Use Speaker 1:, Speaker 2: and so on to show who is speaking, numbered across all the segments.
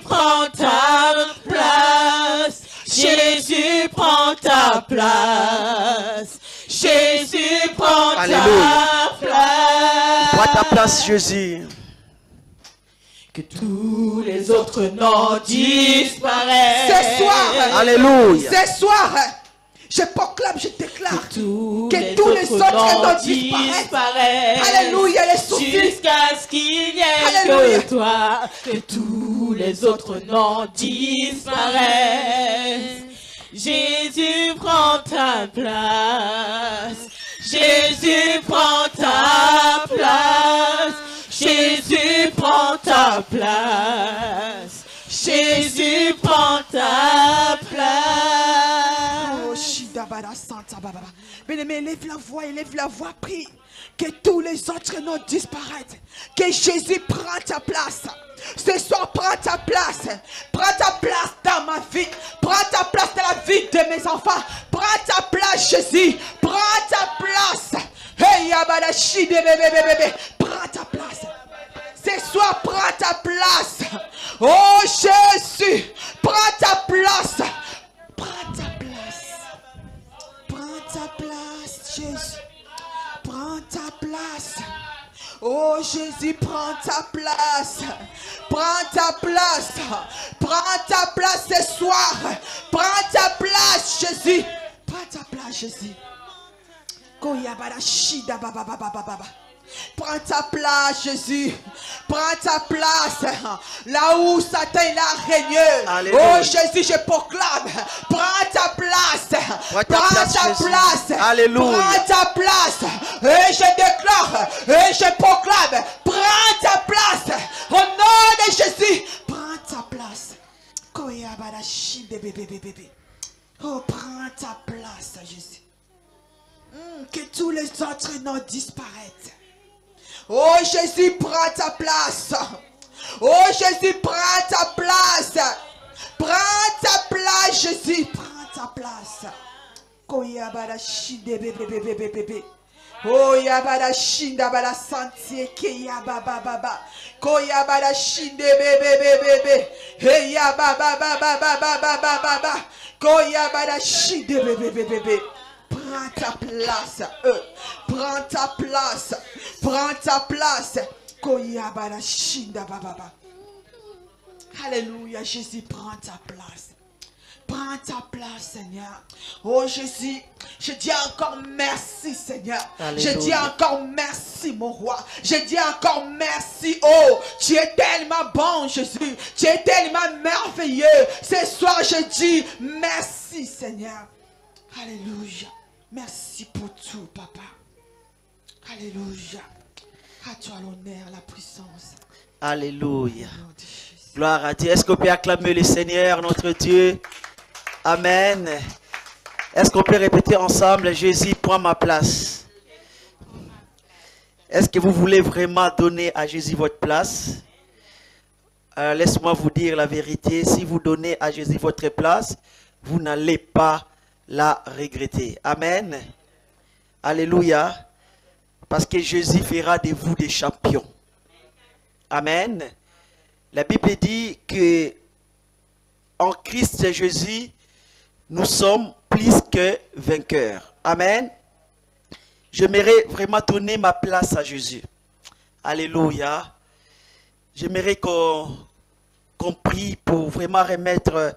Speaker 1: prend ta place. Jésus prend ta place. Jésus prend ta place.
Speaker 2: Prends ta place, Jésus.
Speaker 1: Que tous les autres noms disparaissent.
Speaker 3: Ce soir,
Speaker 2: Alléluia.
Speaker 3: Ce soir, je proclame, je déclare que tous les autres noms disparaissent. Alléluia, les soucis.
Speaker 1: Jusqu'à ce qu'il n'y ait que toi. Que tous les autres noms disparaissent. Jésus prend ta place. Jésus prend ta place. Jésus prend ta place. Jésus prend ta place.
Speaker 3: Oh, Shidabara Santa Baba. Bien-aimé, élève la voix, prie. Que tous les autres noms disparaissent. Que Jésus prend ta place. Ce soir, prends ta place. Prends ta place dans ma vie. Prends ta place dans la vie de mes enfants. Prends ta place, Jésus. Prends ta place. Hey, Yabada Shide, bébé. Prends ta place. Ce soir, prends ta place. Oh, Jésus. Prends ta place. Prends ta place. Prends ta place, Jésus. Prends ta place. Oh Jésus, prends ta place. Prends ta place. Prends ta place ce soir. Prends ta place, Jésus. Prends ta place, Jésus. Prends ta place, Jésus. Prends ta place. Là où Satan a régné. Oh Jésus, je proclame. Prends ta place. Prends ta place.
Speaker 2: Alléluia.
Speaker 3: Prends ta place. Et je déclare. Et je proclame. Prends ta place. Au nom de Jésus. Prends ta place. Oh, prends ta place, Jésus. Que tous les autres noms disparaissent. Oh Jésus, prends ta place. Oh Jésus, prends ta place. Prends ta place, Jésus. Prends ta place. Koyabara shinde bébé. Oh yabara shinda bala santie kiyaba baba. Koyabara shinde bébé. Hey yababa baba. Koyabara shinde bébé. Prends ta place. Prends ta place. Prends ta place. Koyabara shinda baba. Alléluia, Jésus, prends ta place. Prends ta place, Seigneur. Oh Jésus, je dis encore merci, Seigneur.
Speaker 2: Alléluia.
Speaker 3: Je dis encore merci, mon roi. Je dis encore merci. Oh, tu es tellement bon, Jésus. Tu es tellement merveilleux. Ce soir, je dis merci, Seigneur. Alléluia. Merci pour tout, Papa. Alléluia. À toi l'honneur, la puissance.
Speaker 2: Alléluia. Gloire à Dieu. Est-ce qu'on peut acclamer le Seigneur, notre Dieu? Amen. Est-ce qu'on peut répéter ensemble, Jésus, prends ma place? Est-ce que vous voulez vraiment donner à Jésus votre place? Laisse-moi vous dire la vérité. Si vous donnez à Jésus votre place, vous n'allez pas la regretter. Amen. Alléluia. Parce que Jésus fera de vous des champions. Amen. La Bible dit que en Christ Jésus, nous sommes plus que vainqueurs. Amen. J'aimerais vraiment donner ma place à Jésus. Alléluia. J'aimerais qu'on prie pour vraiment remettre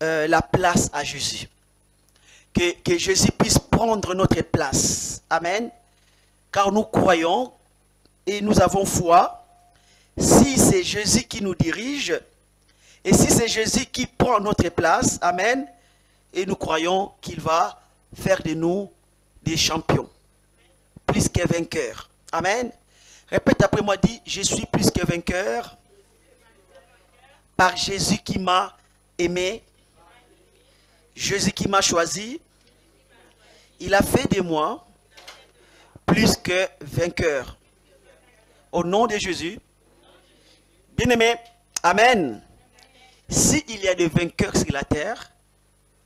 Speaker 2: la place à Jésus. Que Jésus puisse prendre notre place. Amen. Car nous croyons et nous avons foi. Si c'est Jésus qui nous dirige, et si c'est Jésus qui prend notre place, amen, et nous croyons qu'il va faire de nous des champions, plus que vainqueurs. Amen. Répète après moi, dis, je suis plus que vainqueur par Jésus qui m'a aimé, Jésus qui m'a choisi, il a fait de moi plus que vainqueur. Au nom de Jésus, bien-aimé, amen. S'il y a des vainqueurs sur la terre,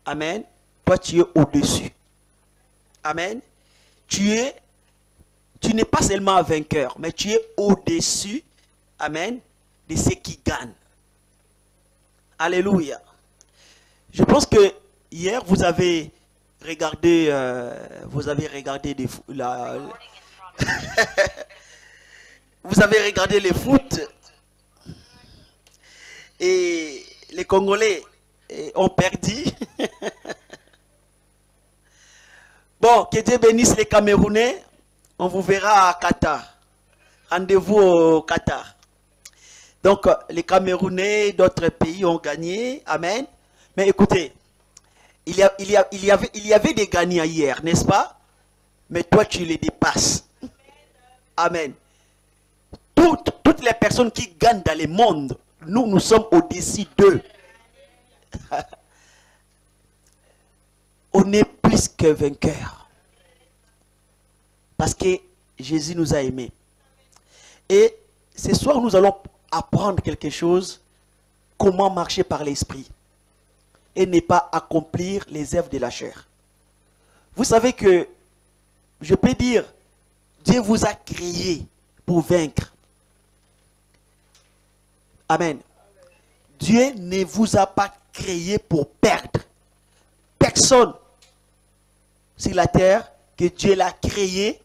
Speaker 2: amen, toi tu es au-dessus. Amen. Tu n'es pas seulement un vainqueur, mais tu es au-dessus, amen, de ceux qui gagnent. Alléluia. Je pense que hier, vous avez regardé vous avez regardé le foot et les Congolais ont perdu. Bon, que Dieu bénisse les Camerounais. On vous verra à Qatar. Rendez-vous au Qatar. Donc, les Camerounais d'autres pays ont gagné. Amen. Mais écoutez, il y avait des gagnants hier, n'est-ce pas? Mais toi, tu les dépasses. Amen. Toutes les personnes qui gagnent dans le monde, nous sommes au-dessus d'eux. On est plus que vainqueurs. Parce que Jésus nous a aimés. Et ce soir, nous allons apprendre quelque chose. Comment marcher par l'esprit. Et ne pas accomplir les œuvres de la chair. Vous savez que, je peux dire, Dieu vous a créé pour vaincre. Amen. Dieu ne vous a pas créé pour perdre. Personne sur la terre que Dieu l'a créé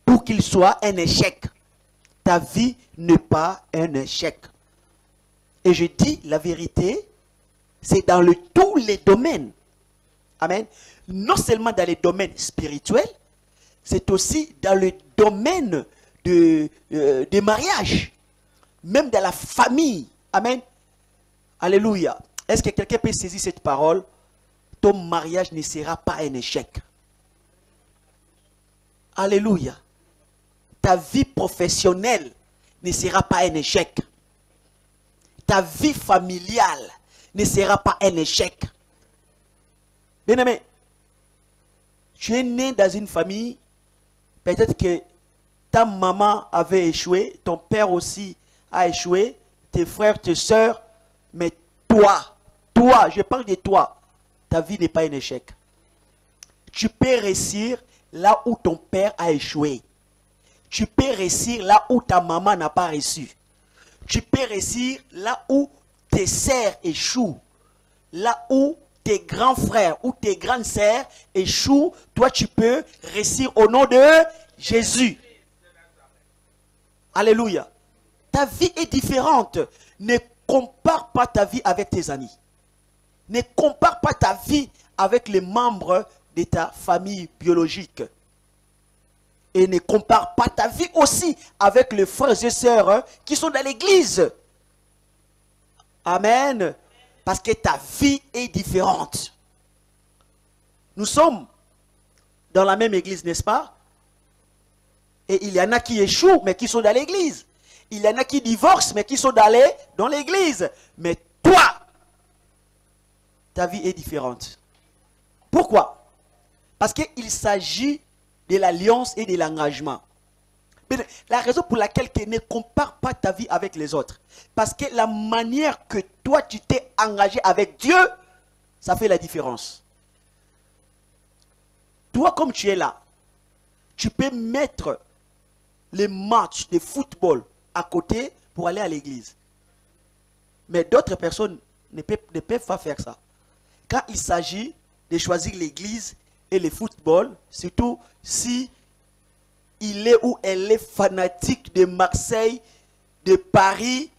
Speaker 2: pour qu'il soit un échec. Ta vie n'est pas un échec. Et je dis la vérité, c'est dans tous les domaines. Amen. Non seulement dans les domaines spirituels, c'est aussi dans le domaine de mariage. Même dans la famille. Amen. Alléluia. Est-ce que quelqu'un peut saisir cette parole? Ton mariage ne sera pas un échec. Alléluia. Ta vie professionnelle ne sera pas un échec. Ta vie familiale ne sera pas un échec. Bien-aimé, tu es né dans une famille, peut-être que ta maman avait échoué, ton père aussi a échoué, tes frères, tes soeurs, mais toi, je parle de toi, ta vie n'est pas un échec. Tu peux réussir là où ton père a échoué. Tu peux réussir là où ta maman n'a pas réussi. Tu peux réussir là où tes sœurs échouent. Là où tes grands frères ou tes grandes sœurs échouent, toi tu peux réussir au nom de Jésus. Alléluia. Ta vie est différente. Ne compare pas ta vie avec tes amis. Ne compare pas ta vie avec les membres de ta famille biologique. Et ne compare pas ta vie aussi avec les frères et sœurs qui sont dans l'église. Amen. Parce que ta vie est différente. Nous sommes dans la même église, n'est-ce pas? Et il y en a qui échouent, mais qui sont dans l'église. Il y en a qui divorcent, mais qui sont dans l'église. Mais toi, ta vie est différente. Pourquoi? Parce qu'il s'agit de l'alliance et de l'engagement. La raison pour laquelle tu ne compares pas ta vie avec les autres. Parce que la manière que toi tu t'es engagé avec Dieu, ça fait la différence. Toi comme tu es là, tu peux mettre les matchs de football à côté pour aller à l'église. Mais d'autres personnes ne peuvent pas faire ça. Quand il s'agit de choisir l'église et le football, surtout si il est ou elle est fanatique de Marseille, de Paris,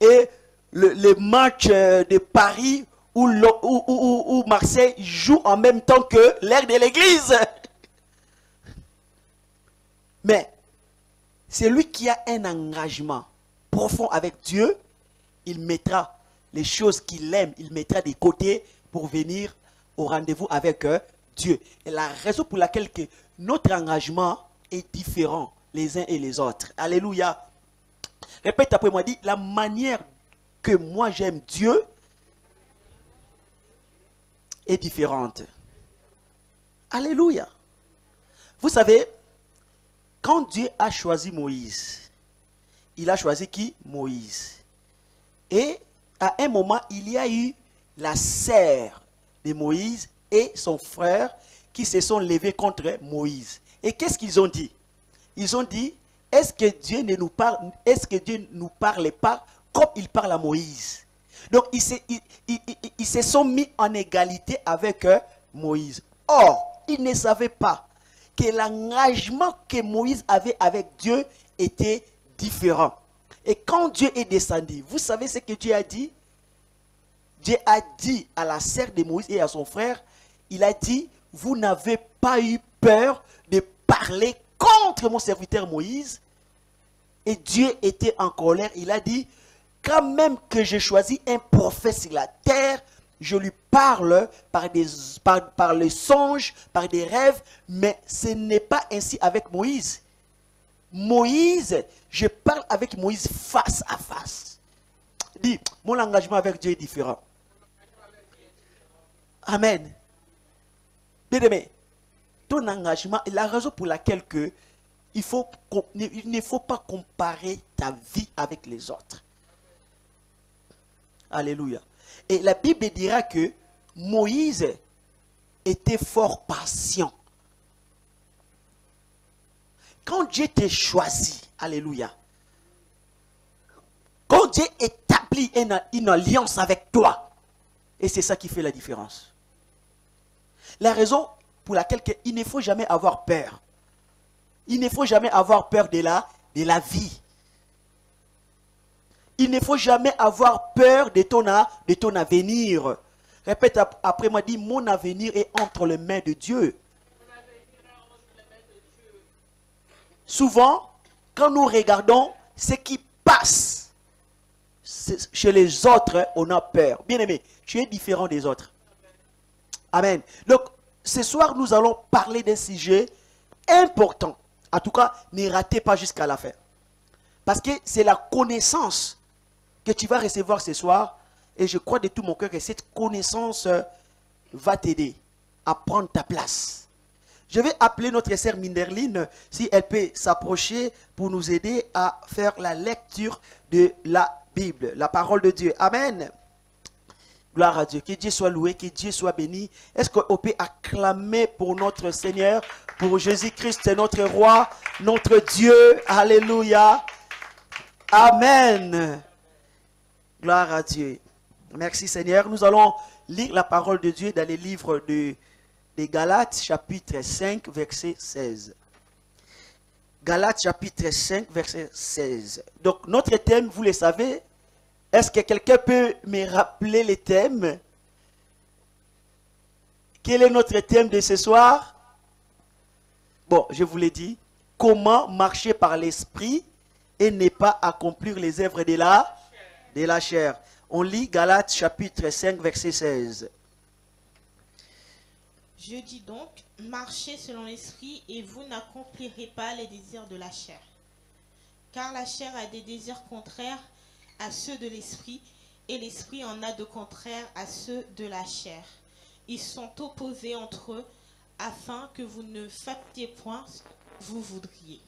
Speaker 2: et le match de Paris où Marseille joue en même temps que l'air de l'église. Mais celui qui a un engagement profond avec Dieu, il mettra les choses qu'il aime, il mettra de côté pour venir au rendez-vous avec Dieu. Et la raison pour laquelle que notre engagement est différent les uns et les autres. Alléluia. Répète après moi, dis, la manière que moi j'aime Dieu est différente. Alléluia. Vous savez, quand Dieu a choisi Moïse, il a choisi qui? Moïse. Et à un moment, il y a eu la sœur de Moïse et son frère qui se sont levés contre Moïse. Et qu'est-ce qu'ils ont dit? Ils ont dit, est-ce que Dieu ne nous parle, est-ce que Dieu ne nous parle pas comme il parle à Moïse? Donc, ils se sont mis en égalité avec Moïse. Or, ils ne savaient pas que l'engagement que Moïse avait avec Dieu était différent. Et quand Dieu est descendu, vous savez ce que Dieu a dit? Dieu a dit à la sœur de Moïse et à son frère, il a dit, vous n'avez pas eu peur de parler contre mon serviteur Moïse. Et Dieu était en colère. Il a dit, quand même que j'ai choisi un prophète sur la terre, je lui parle par les songes, par des rêves, mais ce n'est pas ainsi avec Moïse. Moïse, je parle avec Moïse face à face. Dis, mon engagement avec Dieu est différent. Amen. Bien-aimé, ton engagement est la raison pour laquelle il ne faut pas comparer ta vie avec les autres. Alléluia. Et la Bible dira que Moïse était fort patient. Quand Dieu t'a choisi, alléluia, quand Dieu établit une alliance avec toi, et c'est ça qui fait la différence. La raison pour laquelle il ne faut jamais avoir peur. Il ne faut jamais avoir peur de la vie. Il ne faut jamais avoir peur de ton avenir. Répète après moi, dis, mon avenir est entre les mains de Dieu. Souvent, quand nous regardons ce qui passe chez les autres, on a peur. Bien-aimé, tu es différent des autres. Amen. Donc, ce soir, nous allons parler d'un sujet important. En tout cas, ne ratez pas jusqu'à la fin. Parce que c'est la connaissance que tu vas recevoir ce soir. Et je crois de tout mon cœur que cette connaissance va t'aider à prendre ta place. Je vais appeler notre sœur Minderline, si elle peut s'approcher pour nous aider à faire la lecture de la Bible, la parole de Dieu. Amen. Gloire à Dieu. Que Dieu soit loué, que Dieu soit béni. Est-ce qu'on peut acclamer pour notre Seigneur, pour Jésus-Christ, notre Roi, notre Dieu. Alléluia. Amen. Gloire à Dieu. Merci Seigneur. Nous allons lire la parole de Dieu dans les livres de Galates, chapitre 5, verset 16. Galates, chapitre 5, verset 16. Donc, notre thème, vous le savez. Est-ce que quelqu'un peut me rappeler les thèmes? Quel est notre thème de ce soir? Bon, je vous l'ai dit. Comment marcher par l'esprit et ne pas accomplir les œuvres de la chair. On lit Galates chapitre 5 verset 16.
Speaker 1: Je dis donc, marchez selon l'esprit et vous n'accomplirez pas les désirs de la chair. Car la chair a des désirs contraires à ceux de l'esprit et l'esprit en a de contraires à ceux de la chair. Ils sont opposés entre eux afin que vous ne fassiez point ce que vous voudriez.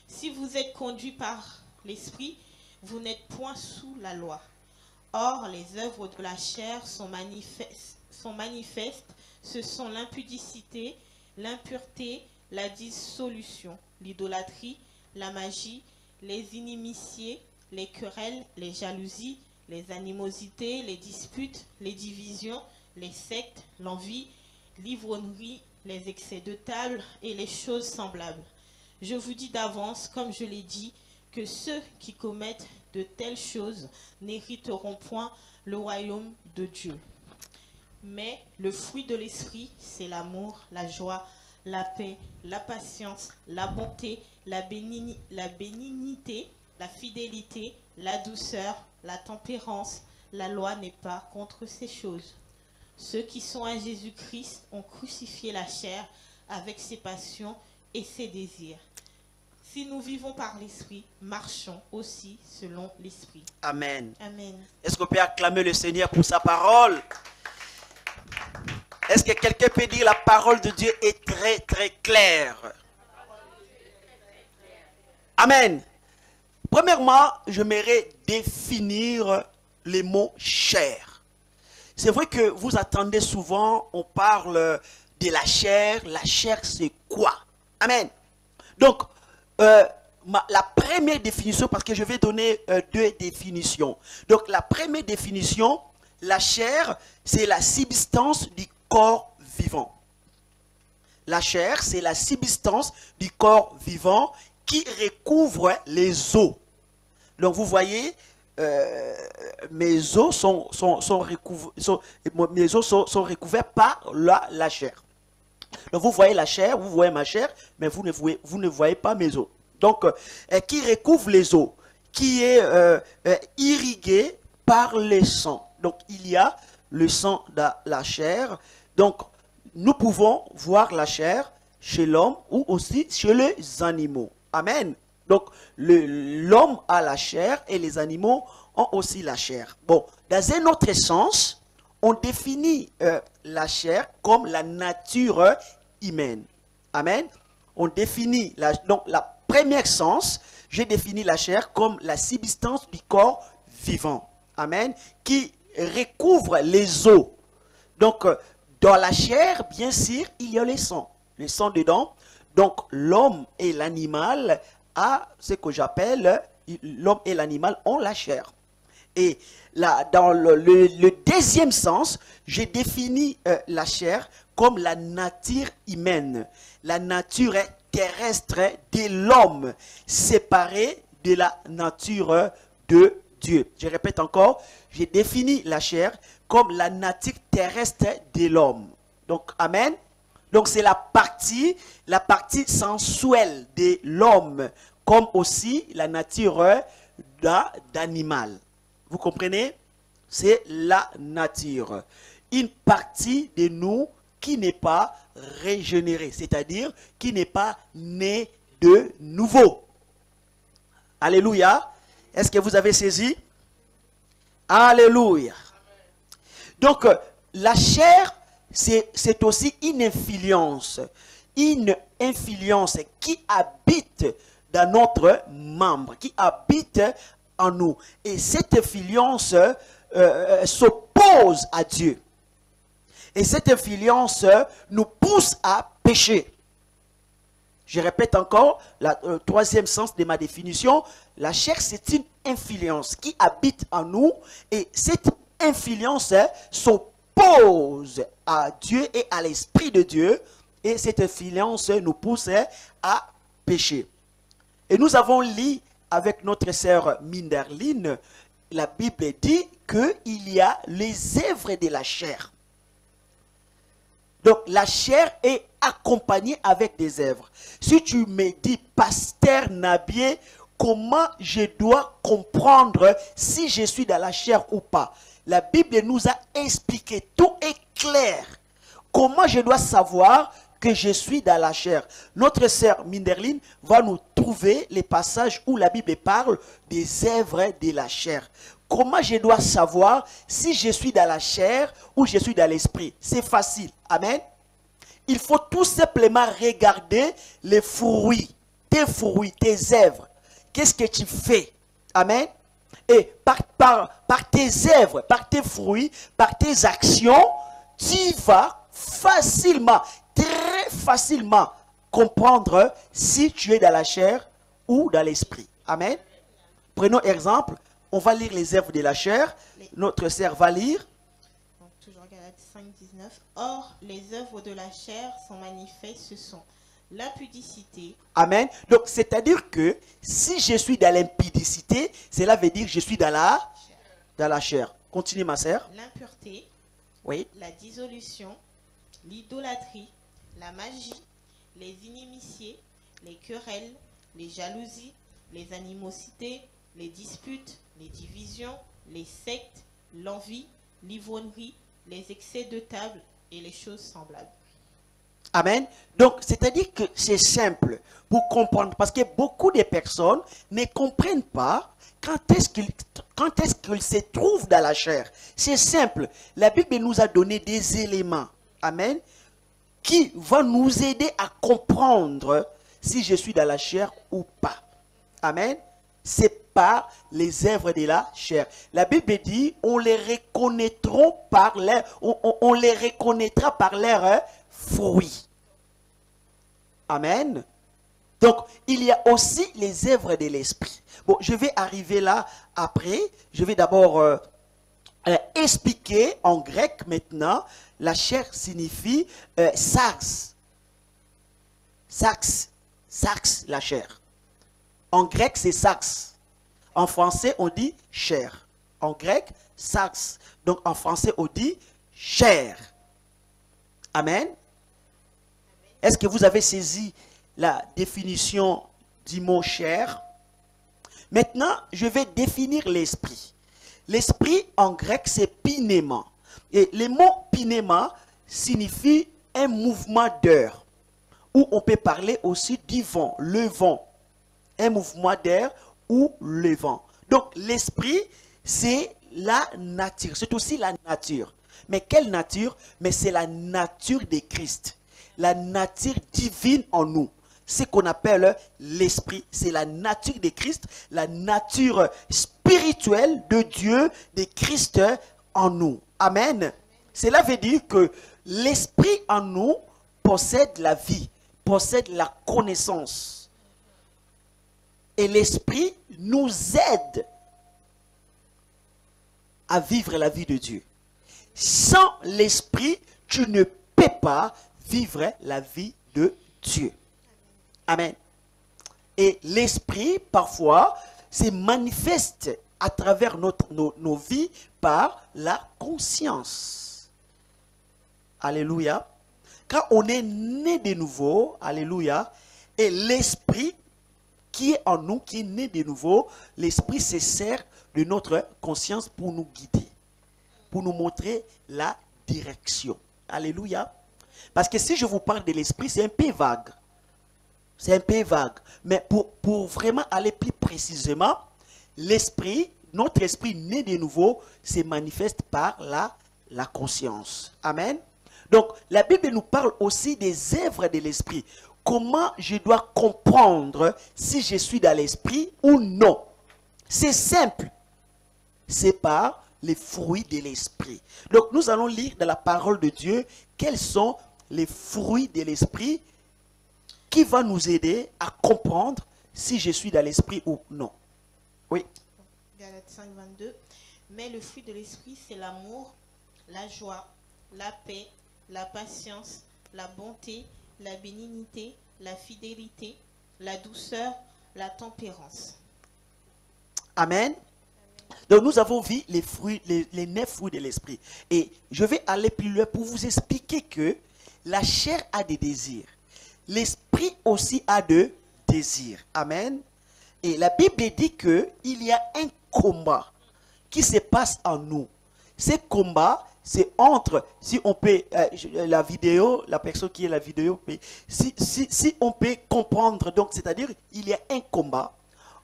Speaker 1: Si vous êtes conduits par l'esprit, vous n'êtes point sous la loi. Or, les œuvres de la chair sont manifestes. Ce sont l'impudicité, l'impureté, la dissolution, l'idolâtrie, la magie, les inimitiés, les querelles, les jalousies, les animosités, les disputes, les divisions, les sectes, l'envie, l'ivrognerie, les excès de table et les choses semblables. Je vous dis d'avance, comme je l'ai dit, que ceux qui commettent de telles choses n'hériteront point le royaume de Dieu. Mais le fruit de l'esprit, c'est l'amour, la joie, la paix, la patience, la bonté, la bénignité, la fidélité, la douceur, la tempérance. La loi n'est pas contre ces choses. Ceux qui sont à Jésus-Christ ont crucifié la chair avec ses passions et ses désirs. Si nous vivons par l'esprit, marchons aussi selon l'esprit.
Speaker 2: Amen.
Speaker 1: Amen.
Speaker 2: Est-ce qu'on peut acclamer le Seigneur pour sa parole? Est-ce que quelqu'un peut dire la parole de Dieu est très très claire? Amen. Premièrement, j'aimerais définir les mots chair. C'est vrai que vous attendez souvent, on parle de la chair. La chair, c'est quoi? Amen. Donc, la première définition, parce que je vais donner deux définitions. Donc la première définition, la chair, c'est la substance du corps vivant. La chair, c'est la substance du corps vivant qui recouvre les os. Donc vous voyez, mes os sont recouverts par la chair. Donc vous voyez la chair, vous voyez ma chair, mais vous ne voyez pas mes os. Donc, qui recouvre les os, qui est irrigué par le sang. Donc il y a le sang de la chair. Donc nous pouvons voir la chair chez l'homme ou aussi chez les animaux. Amen. Donc l'homme a la chair et les animaux ont aussi la chair. Bon, dans un autre sens, on définit la chair comme la nature humaine. Amen. On définit, donc la première sens, j'ai défini la chair comme la substance du corps vivant. Amen. Qui recouvre les os. Donc, dans la chair, bien sûr, il y a le sang. Le sang dedans. Donc, l'homme et l'animal a ce que j'appelle, l'homme et l'animal ont la chair. Et là, dans le deuxième sens, j'ai défini la chair comme la nature humaine. La nature terrestre de l'homme, séparée de la nature de Dieu. Je répète encore, j'ai défini la chair comme la nature terrestre de l'homme. Donc, amen. Donc, c'est la partie sensuelle de l'homme, comme aussi la nature d'animal. Vous comprenez? C'est la nature. Une partie de nous qui n'est pas régénérée, c'est-à-dire qui n'est pas né de nouveau. Alléluia. Est-ce que vous avez saisi? Alléluia. Donc, la chair, c'est aussi une influence qui habite dans notre membre, qui habite en nous. Et cette influence s'oppose à Dieu. Et cette influence nous pousse à pécher. Je répète encore, le troisième sens de ma définition, la chair c'est une influence qui habite en nous et cette influence s'oppose à Dieu et à l'Esprit de Dieu et cette influence nous pousse à pécher. Et nous avons lu avec notre sœur Minderline, la Bible dit qu'il y a les œuvres de la chair. Donc la chair est accompagnée avec des œuvres. Si tu me dis, pasteur Nabié, comment je dois comprendre si je suis dans la chair ou pas? La Bible nous a expliqué, tout est clair. Comment je dois savoir que je suis dans la chair? Notre sœur Minderline va nous trouver les passages où la Bible parle des œuvres de la chair. Comment je dois savoir si je suis dans la chair ou je suis dans l'esprit? C'est facile. Amen. Il faut tout simplement regarder les fruits, tes œuvres. Qu'est-ce que tu fais? Amen. Et par tes œuvres, par tes fruits, par tes actions, tu vas facilement, très facilement comprendre si tu es dans la chair ou dans l'esprit. Amen. Prenons exemple. On va lire les œuvres de la chair. Notre sœur va lire.
Speaker 1: Donc, toujours Galates 5, 19. Or, les œuvres de la chair sont manifestes, ce sont l'impudicité.
Speaker 2: Amen. Donc, c'est-à-dire que si je suis dans l'impudicité, cela veut dire que je suis dans la chair. Continue, ma sœur.
Speaker 1: L'impureté.
Speaker 2: Oui.
Speaker 1: La dissolution. L'idolâtrie. La magie. Les inimitiés. Les querelles. Les jalousies. Les animosités. Les disputes. Les divisions, les sectes, l'envie, l'ivrognerie, les excès de table et les choses semblables.
Speaker 2: Amen. Donc, c'est-à-dire que c'est simple pour comprendre, parce que beaucoup de personnes ne comprennent pas quand est-ce qu'ils se trouvent dans la chair. C'est simple. La Bible nous a donné des éléments, amen, qui vont nous aider à comprendre si je suis dans la chair ou pas. Amen. C'est pas les œuvres de la chair. La Bible dit, on les reconnaîtra par leurs fruits. Amen. Donc, il y a aussi les œuvres de l'esprit. Bon, je vais arriver là après. Je vais d'abord expliquer en grec maintenant. La chair signifie sarx. Sarx, la chair. En grec, c'est sarx. En français, on dit chair. En grec, sarx. Donc, en français, on dit chair. Amen. Est-ce que vous avez saisi la définition du mot chair? Maintenant, je vais définir l'esprit. L'esprit, en grec, c'est pinéma. Et le mot pinéma signifie un mouvement d'air. Ou on peut parler aussi du vent, le vent. Un mouvement d'air ou le vent. Donc, l'esprit, c'est la nature. C'est aussi la nature. Mais quelle nature? Mais c'est la nature de Christ. La nature divine en nous. Ce qu'on appelle l'esprit, c'est la nature de Christ, la nature spirituelle de Dieu, de Christ en nous. Amen. Cela veut dire que l'esprit en nous possède la vie, possède la connaissance. Et l'esprit nous aide à vivre la vie de Dieu. Sans l'esprit, tu ne peux pas vivre la vie de Dieu. Amen. Et l'esprit, parfois, se manifeste à travers nos vies par la conscience. Alléluia. Quand on est né de nouveau, alléluia, et l'esprit qui est en nous, qui est né de nouveau, l'esprit se sert de notre conscience pour nous guider, pour nous montrer la direction. Alléluia. Parce que si je vous parle de l'esprit, c'est un peu vague. C'est un peu vague. Mais pour vraiment aller plus précisément, l'esprit, notre esprit né de nouveau, se manifeste par la conscience. Amen. Donc, la Bible nous parle aussi des œuvres de l'esprit. Comment je dois comprendre si je suis dans l'esprit ou non? C'est simple. C'est par les fruits de l'esprit. Donc, nous allons lire dans la parole de Dieu quels sont les fruits de l'esprit qui va nous aider à comprendre si je suis dans l'esprit ou non. Oui.
Speaker 1: Galates 5, 22. Mais le fruit de l'esprit, c'est l'amour, la joie, la paix, la patience, la bonté, la bénignité, la fidélité, la douceur, la tempérance.
Speaker 2: Amen. Donc nous avons vu les fruits, les 9 fruits de l'esprit. Et je vais aller plus loin pour vous expliquer que la chair a des désirs. L'esprit aussi a de désirs. Amen. Et la Bible dit qu'il y a un combat qui se passe en nous. Ce combat, c'est entre, si on peut, la vidéo, la personne qui est la vidéo, si on peut comprendre, donc c'est-à-dire il y a un combat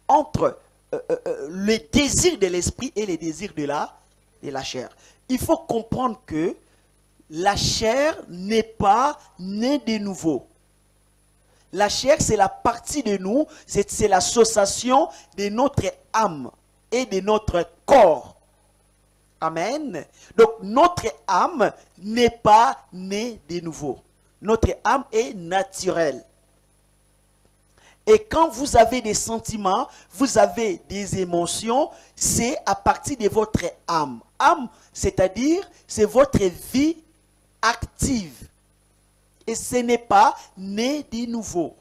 Speaker 2: entre le désir de l'esprit et les désirs de la chair. Il faut comprendre que la chair n'est pas née de nouveau. La chair, c'est la partie de nous, c'est l'association de notre âme et de notre corps. Amen. Donc, notre âme n'est pas née de nouveau. Notre âme est naturelle. Et quand vous avez des sentiments, vous avez des émotions, c'est à partir de votre âme. Âme, c'est-à-dire, c'est votre vie active. Et ce n'est pas né de nouveau.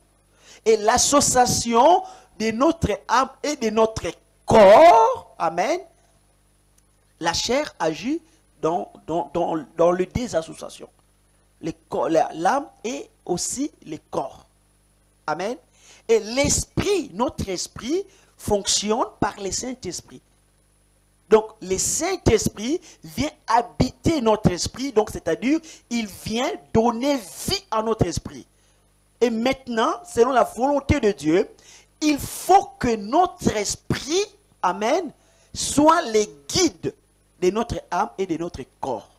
Speaker 2: Et l'association de notre âme et de notre corps, amen, la chair agit dans le désassociation. L'âme et aussi le corps. Amen. Et l'esprit, notre esprit, fonctionne par le Saint-Esprit. Donc, le Saint-Esprit vient habiter notre esprit, donc c'est-à-dire, il vient donner vie à notre esprit. Et maintenant, selon la volonté de Dieu, il faut que notre esprit, amen, soit les guides de notre âme et de notre corps.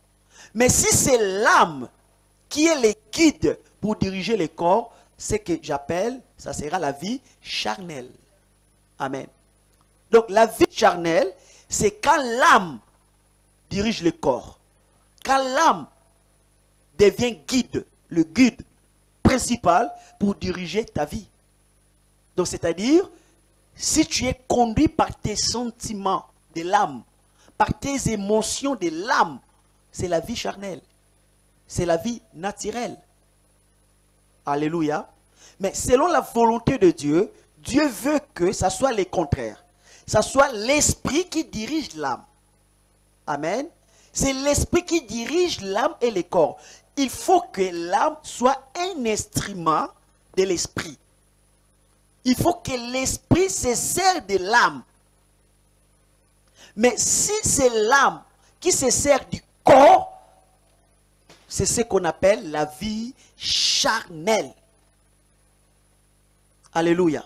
Speaker 2: Mais si c'est l'âme qui est le guide pour diriger le corps, ce que j'appelle, ça sera la vie charnelle. Amen. Donc, la vie charnelle, c'est quand l'âme dirige le corps. Quand l'âme devient guide, le guide principal pour diriger ta vie. Donc, c'est-à-dire, si tu es conduit par tes sentiments de l'âme, par tes émotions de l'âme, c'est la vie charnelle. C'est la vie naturelle. Alléluia. Mais selon la volonté de Dieu, Dieu veut que ça soit le contraire. Ça soit l'esprit qui dirige l'âme. Amen. C'est l'esprit qui dirige l'âme et le corps. Il faut que l'âme soit un instrument de l'esprit. Il faut que l'esprit se sert de l'âme. Mais si c'est l'âme qui se sert du corps, c'est ce qu'on appelle la vie charnelle. Alléluia.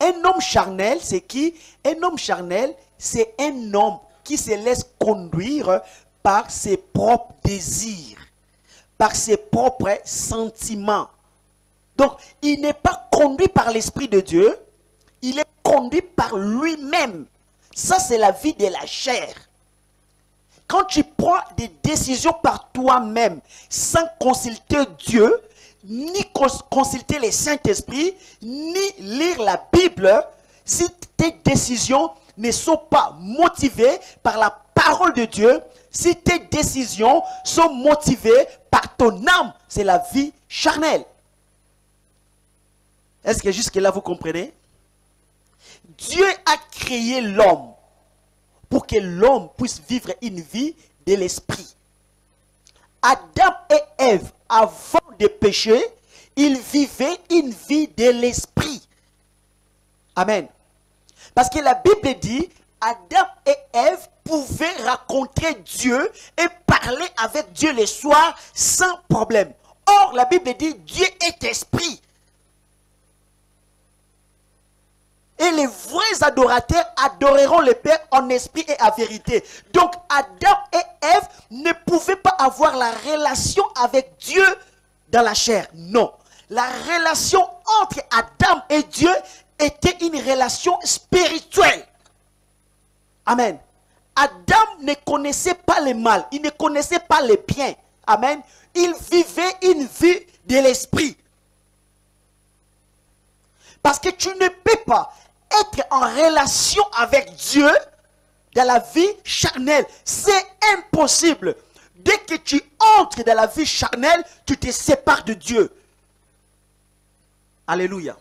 Speaker 2: Un homme charnel, c'est qui? Un homme charnel, c'est un homme qui se laisse conduire par ses propres désirs, par ses propres sentiments. Donc, il n'est pas conduit par l'Esprit de Dieu, il est conduit par lui-même. Ça, c'est la vie de la chair. Quand tu prends des décisions par toi-même, sans consulter Dieu, ni consulter les Saint-Esprit, ni lire la Bible, si tes décisions ne sont pas motivées par la parole de Dieu, si tes décisions sont motivées par ton âme, c'est la vie charnelle. Est-ce que jusque-là vous comprenez? Dieu a créé l'homme pour que l'homme puisse vivre une vie de l'esprit. Adam et Ève, avant de pécher, ils vivaient une vie de l'esprit. Amen. Parce que la Bible dit, Adam et Ève pouvaient rencontrer Dieu et parler avec Dieu le soir sans problème. Or, la Bible dit, Dieu est esprit. Et les vrais adorateurs adoreront le Père en esprit et en vérité. Donc Adam et Ève ne pouvaient pas avoir la relation avec Dieu dans la chair. Non. La relation entre Adam et Dieu était une relation spirituelle. Amen. Adam ne connaissait pas le mal. Il ne connaissait pas le bien. Amen. Il vivait une vie de l'esprit. Parce que tu ne peux pas être en relation avec Dieu dans la vie charnelle. C'est impossible. Dès que tu entres dans la vie charnelle, tu te sépares de Dieu. Alléluia.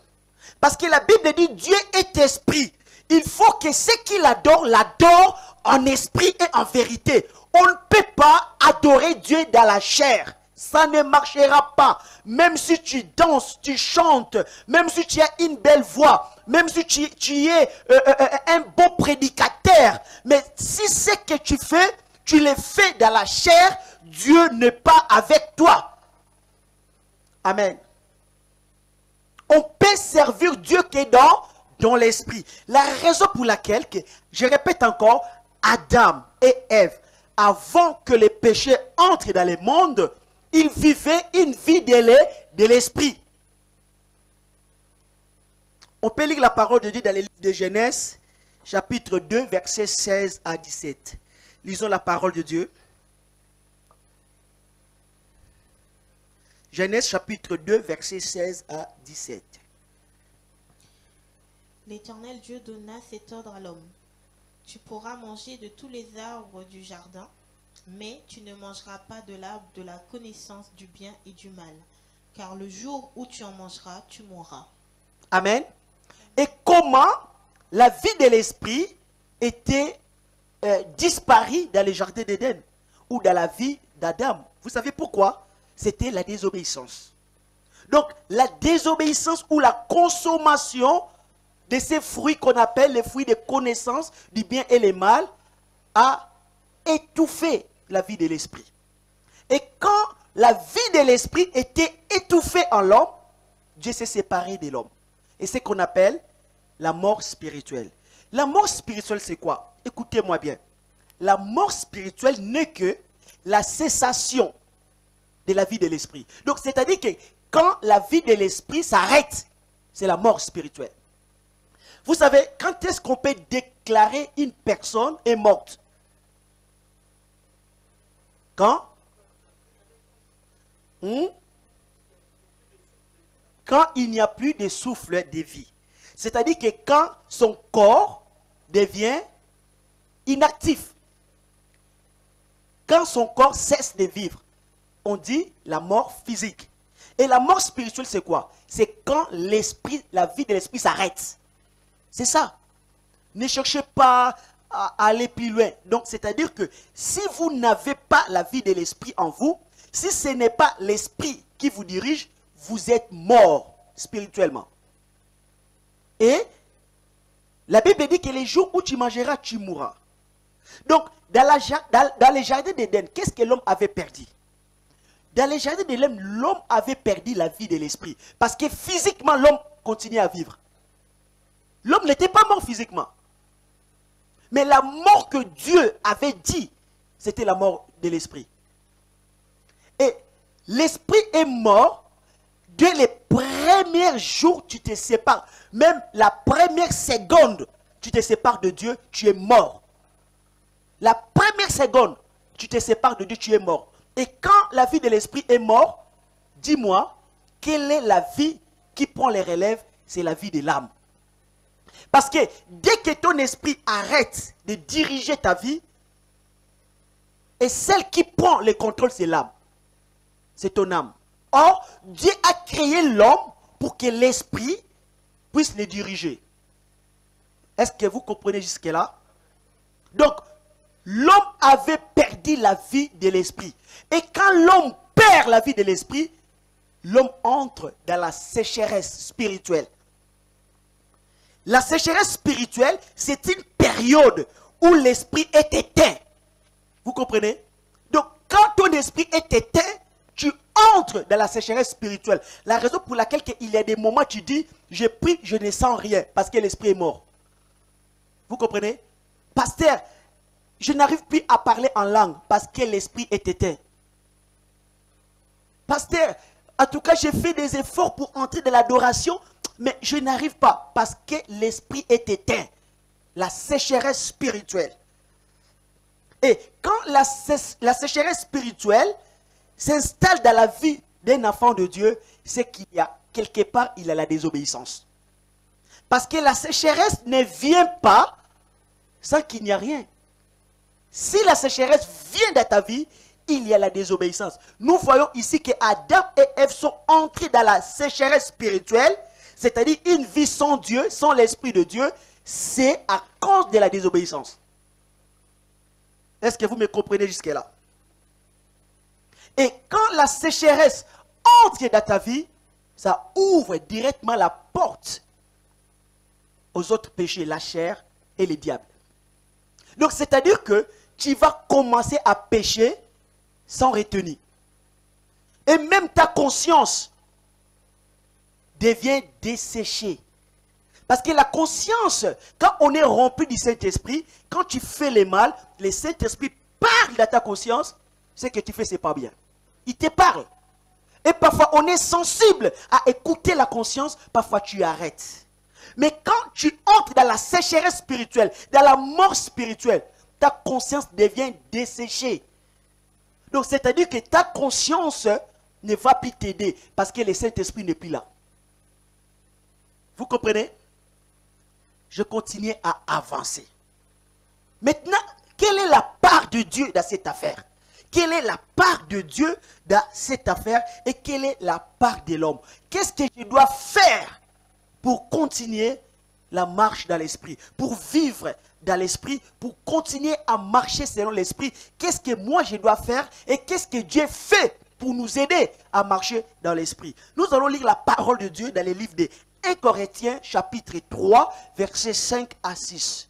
Speaker 2: Parce que la Bible dit Dieu est esprit. Il faut que ceux qui l'adorent, l'adorent en esprit et en vérité. On ne peut pas adorer Dieu dans la chair. Ça ne marchera pas. Même si tu danses, tu chantes, même si tu as une belle voix, même si tu es un bon prédicateur. Mais si ce que tu fais, tu le fais dans la chair, Dieu n'est pas avec toi. Amen. On peut servir Dieu que dans l'esprit. La raison pour laquelle, je répète encore, Adam et Ève, avant que le péché entre dans le monde, ils vivaient une vie de l'esprit. On peut lire la parole de Dieu dans les livres de Genèse, chapitre 2, versets 16 à 17. Lisons la parole de Dieu. Genèse, chapitre 2, versets 16 à 17.
Speaker 1: L'Éternel Dieu donna cet ordre à l'homme. Tu pourras manger de tous les arbres du jardin, mais tu ne mangeras pas de l'arbre de la connaissance du bien et du mal, car le jour où tu en mangeras, tu mourras.
Speaker 2: Amen. Et comment la vie de l'esprit était disparue dans le jardin d'Éden ou dans la vie d'Adam. Vous savez pourquoi? C'était la désobéissance. Donc la désobéissance ou la consommation de ces fruits qu'on appelle les fruits de connaissance du bien et le mal a étouffé la vie de l'esprit. Et quand la vie de l'esprit était étouffée en l'homme, Dieu s'est séparé de l'homme. Et c'est ce qu'on appelle la mort spirituelle. La mort spirituelle, c'est quoi? Écoutez-moi bien. La mort spirituelle n'est que la cessation de la vie de l'esprit. Donc, c'est-à-dire que quand la vie de l'esprit s'arrête, c'est la mort spirituelle. Vous savez, quand est-ce qu'on peut déclarer une personne est morte? Quand? quand il n'y a plus de souffle de vie. C'est-à-dire que quand son corps devient inactif. Quand son corps cesse de vivre, on dit la mort physique. Et la mort spirituelle, c'est quoi? C'est quand l'esprit, la vie de l'esprit s'arrête. C'est ça. Ne cherchez pas à aller plus loin. Donc, c'est-à-dire que si vous n'avez pas la vie de l'esprit en vous, si ce n'est pas l'esprit qui vous dirige, vous êtes mort spirituellement. Et la Bible dit que les jours où tu mangeras, tu mourras. Donc, dans les jardins d'Éden, qu'est-ce que l'homme avait perdu? Dans les jardins d'Éden, l'homme avait perdu la vie de l'esprit. Parce que physiquement, l'homme continuait à vivre. L'homme n'était pas mort physiquement. Mais la mort que Dieu avait dit, c'était la mort de l'esprit. Et l'esprit est mort dès les premiers jours, tu te sépares. Même la première seconde, tu te sépares de Dieu, tu es mort. La première seconde, tu te sépares de Dieu, tu es mort. Et quand la vie de l'esprit est morte, dis-moi, quelle est la vie qui prend les relèves? C'est la vie de l'âme. Parce que dès que ton esprit arrête de diriger ta vie, et celle qui prend le contrôle, c'est l'âme. C'est ton âme. Or, Dieu a créé l'homme pour que l'esprit puisse le diriger. Est-ce que vous comprenez jusque-là? Donc, l'homme avait perdu la vie de l'esprit. Et quand l'homme perd la vie de l'esprit, l'homme entre dans la sécheresse spirituelle. La sécheresse spirituelle, c'est une période où l'esprit est éteint. Vous comprenez? Donc, quand ton esprit est éteint, tu entres dans la sécheresse spirituelle. La raison pour laquelle il y a des moments où tu dis, je prie, je ne sens rien, parce que l'esprit est mort. Vous comprenez? Pasteur, je n'arrive plus à parler en langue, parce que l'esprit est éteint. Pasteur, en tout cas, j'ai fait des efforts pour entrer dans l'adoration, mais je n'arrive pas, parce que l'esprit est éteint. La sécheresse spirituelle. Et quand la sécheresse spirituelle s'installe dans la vie d'un enfant de Dieu, c'est qu'il y a quelque part, il y a la désobéissance. Parce que la sécheresse ne vient pas sans qu'il n'y a rien. Si la sécheresse vient dans ta vie, il y a la désobéissance. Nous voyons ici que Adam et Ève sont entrés dans la sécheresse spirituelle, c'est-à-dire une vie sans Dieu, sans l'Esprit de Dieu, c'est à cause de la désobéissance. Est-ce que vous me comprenez jusque-là? Et quand la sécheresse entre dans ta vie, ça ouvre directement la porte aux autres péchés, la chair et les diables. Donc, c'est-à-dire que tu vas commencer à pécher sans retenue. Et même ta conscience devient desséchée. Parce que la conscience, quand on est rempli du Saint-Esprit, quand tu fais le mal, le Saint-Esprit parle dans ta conscience, ce que tu fais, c'est pas bien. Il te parle. Et parfois, on est sensible à écouter la conscience, parfois tu arrêtes. Mais quand tu entres dans la sécheresse spirituelle, dans la mort spirituelle, ta conscience devient desséchée. Donc, c'est-à-dire que ta conscience ne va plus t'aider parce que le Saint-Esprit n'est plus là. Vous comprenez? Je continue à avancer. Maintenant, quelle est la part de Dieu dans cette affaire? Quelle est la part de Dieu dans cette affaire et quelle est la part de l'homme? Qu'est-ce que je dois faire pour continuer la marche dans l'esprit, pour vivre dans l'esprit, pour continuer à marcher selon l'esprit? Qu'est-ce que moi je dois faire et qu'est-ce que Dieu fait pour nous aider à marcher dans l'esprit? Nous allons lire la parole de Dieu dans les livres de 1 Corinthiens chapitre 3 versets 5 à 6.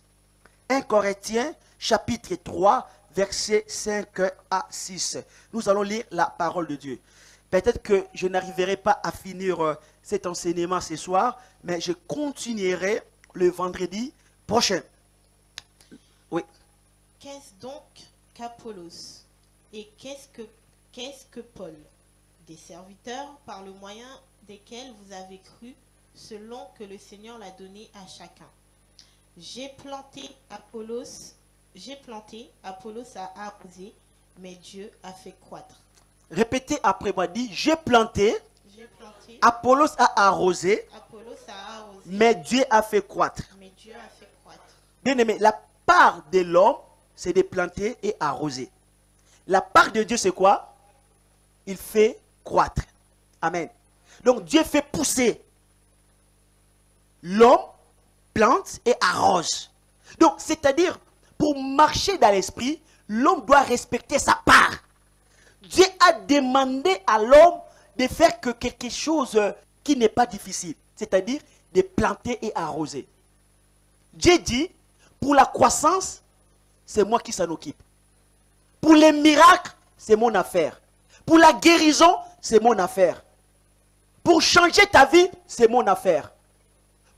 Speaker 2: 1 Corinthiens chapitre 3 versets 5 à 6. Nous allons lire la parole de Dieu. Peut-être que je n'arriverai pas à finir cet enseignement ce soir, mais je continuerai le vendredi prochain. Oui.
Speaker 1: Qu'est-ce donc qu'Apollos? Et qu'est-ce que Paul? Des serviteurs par le moyen desquels vous avez cru, selon que le Seigneur l'a donné à chacun. J'ai planté, Apollos a arrosé, mais Dieu a fait croître.
Speaker 2: Répétez après moi, dit, j'ai planté,
Speaker 1: Dieu planté,
Speaker 2: Apollos a arrosé,
Speaker 1: Apollos a arrosé,
Speaker 2: mais Dieu a fait croître.
Speaker 1: mais Dieu a fait croître.
Speaker 2: Bien aimé, la part de l'homme, c'est de planter et arroser. La part de Dieu, c'est quoi? Il fait croître. Amen. Donc Dieu fait pousser. L'homme plante et arrose. Donc, c'est-à-dire, pour marcher dans l'esprit, l'homme doit respecter sa part. Dieu a demandé à l'homme de faire que quelque chose qui n'est pas difficile. C'est-à-dire, de planter et arroser. Dieu dit, pour la croissance, c'est moi qui s'en occupe. Pour les miracles, c'est mon affaire. Pour la guérison, c'est mon affaire. Pour changer ta vie, c'est mon affaire.